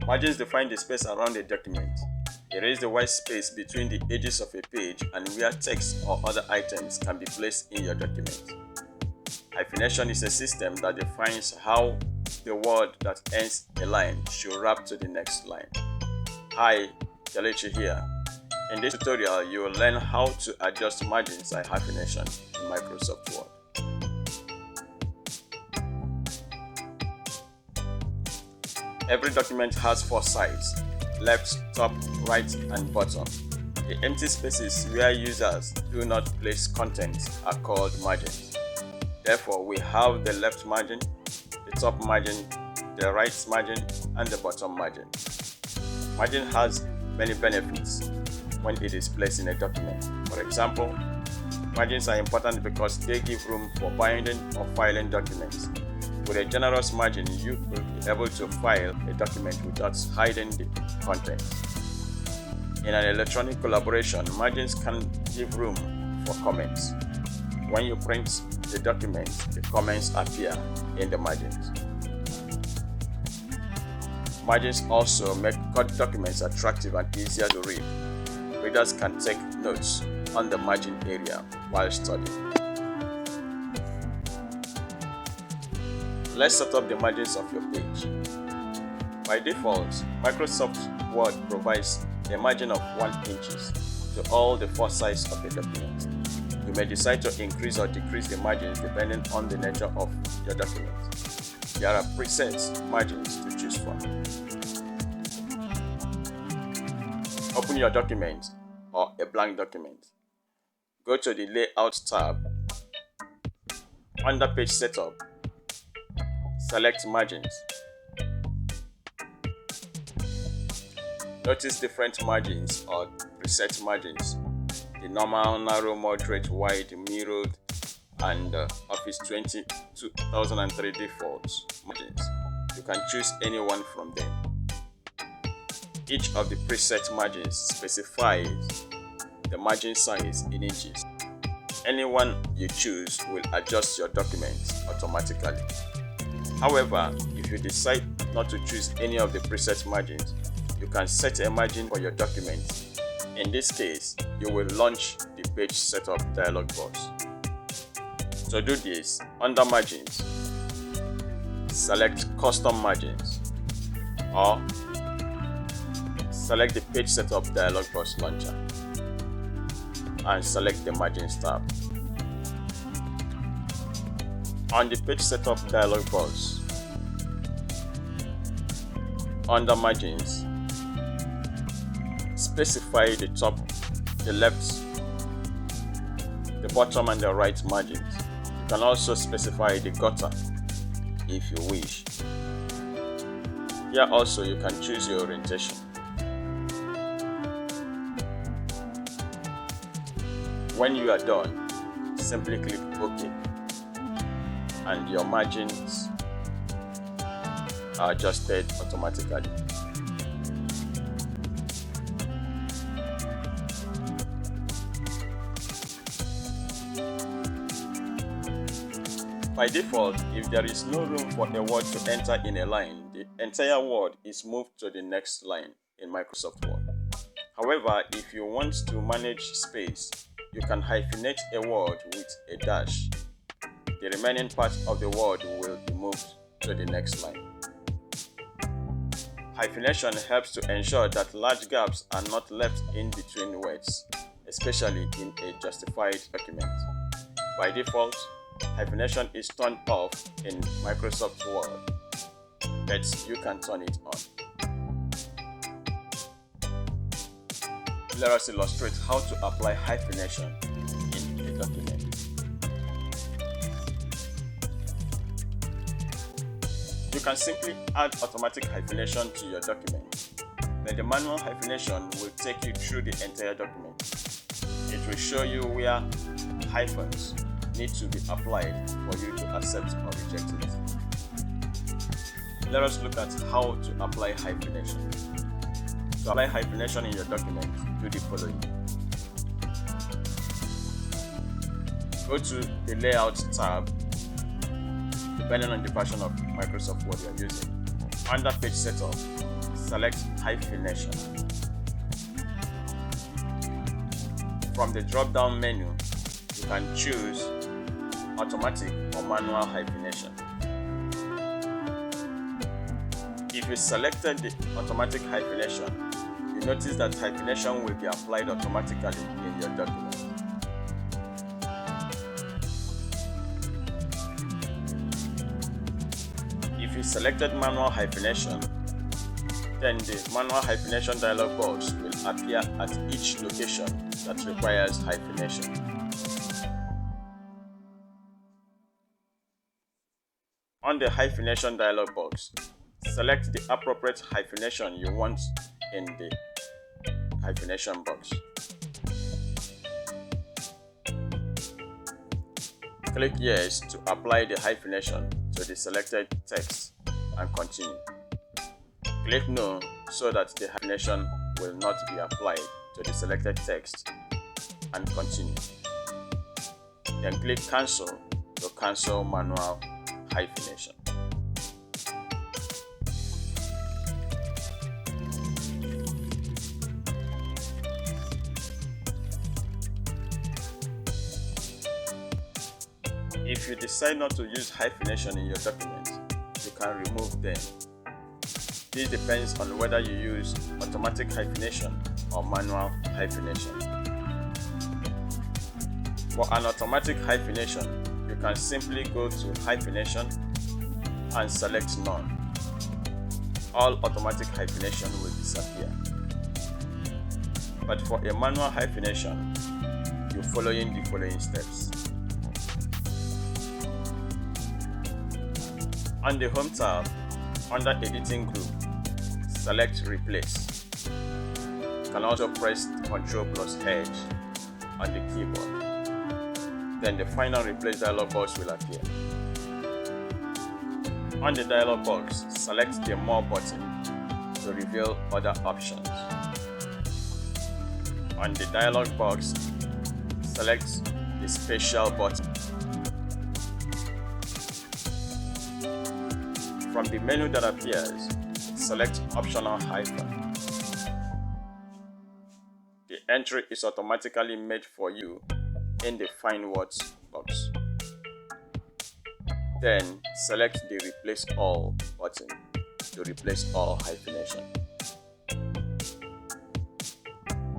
Margins define the space around a document. Erase the white space between the edges of a page and where text or other items can be placed in your document. Hyphenation is a system that defines how the word that ends a line should wrap to the next line. Hi, Kelechi here. In this tutorial, you will learn how to adjust margins and hyphenation in Microsoft Word. Every document has four sides: left, top, right, and bottom. The empty spaces where users do not place content are called margins. Therefore, we have the left margin, the top margin, the right margin, and the bottom margin. Margin has many benefits when it is placed in a document. For example, margins are important because they give room for binding or filing documents. With a generous margin, you will be able to file a document without hiding the content. In an electronic collaboration, margins can give room for comments. When you print the document, the comments appear in the margins. Margins also make documents attractive and easier to read. Readers can take notes on the margin area while studying. Let's set up the margins of your page. By default, Microsoft Word provides a margin of 1 inch to all the four sides of a document. You may decide to increase or decrease the margins depending on the nature of your document. There are preset margins to choose from. Open your document or a blank document. Go to the Layout tab. Under Page Setup, select Margins. Notice different margins or preset margins: the normal, narrow, moderate, wide, mirrored, and Office 2003 default margins. You can choose any one from them. Each of the preset margins specifies the margin size in inches. Any one you choose will adjust your document automatically. However, if you decide not to choose any of the preset margins, you can set a margin for your document. In this case, you will launch the Page Setup dialog box. To do this, under Margins, select Custom Margins, or select the Page Setup dialog box launcher and select the Margins tab. On the Page Setup dialog box, under Margins, specify the top, the left, the bottom, and the right margins. You can also specify the gutter if you wish. Here also you can choose your orientation. When you are done, simply click OK, and your margins are adjusted automatically. By default, if there is no room for a word to enter in a line, the entire word is moved to the next line in Microsoft Word. However, if you want to manage space, you can hyphenate a word with a dash. The remaining part of the word will be moved to the next line. Hyphenation helps to ensure that large gaps are not left in between words, especially in a justified document. By default, hyphenation is turned off in Microsoft Word, but you can turn it on. Let us illustrate how to apply hyphenation in a document. You can simply add automatic hyphenation to your document, but the manual hyphenation will take you through the entire document. It will show you where hyphens need to be applied for you to accept or reject it. Let us look at how to apply hyphenation. To apply hyphenation in your document, do the following. Go to the Layout tab, depending on the version of Microsoft Word you are using. Under Page Setup, select Hyphenation. From the drop-down menu, you can choose automatic or manual hyphenation. If you selected the automatic hyphenation, you notice that hyphenation will be applied automatically in your document. If you selected manual hyphenation, then the manual hyphenation dialog box will appear at each location that requires hyphenation. On the hyphenation dialog box, select the appropriate hyphenation you want in the hyphenation box. Click Yes to apply the hyphenation to the selected text and continue. Click No so that the hyphenation will not be applied to the selected text and continue. Then click Cancel to cancel manual hyphenation. If you decide not to use hyphenation in your document, you can remove them. This depends on whether you use automatic hyphenation or manual hyphenation. For an automatic hyphenation, you can simply go to Hyphenation and select None. All automatic hyphenation will disappear. But for a manual hyphenation, you follow the following steps. On the Home tab, under Editing Group, select Replace. You can also press Ctrl+H on the keyboard. Then the final Replace dialog box will appear. On the dialog box, select the More button to reveal other options. On the dialog box, select the Special button. From the menu that appears, select Optional hyphen. The entry is automatically made for you in the Find Words box. Then select the Replace All button to replace all hyphenation.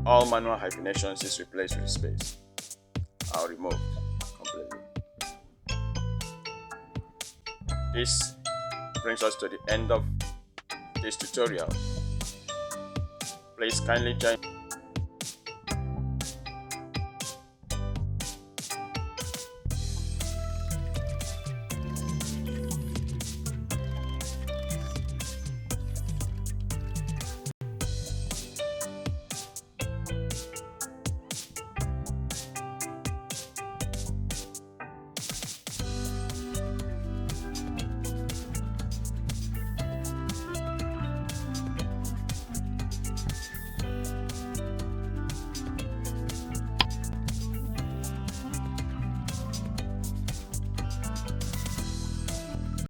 All manual hyphenations is replaced with space are removed completely. This brings us to the end of this tutorial. Please kindly join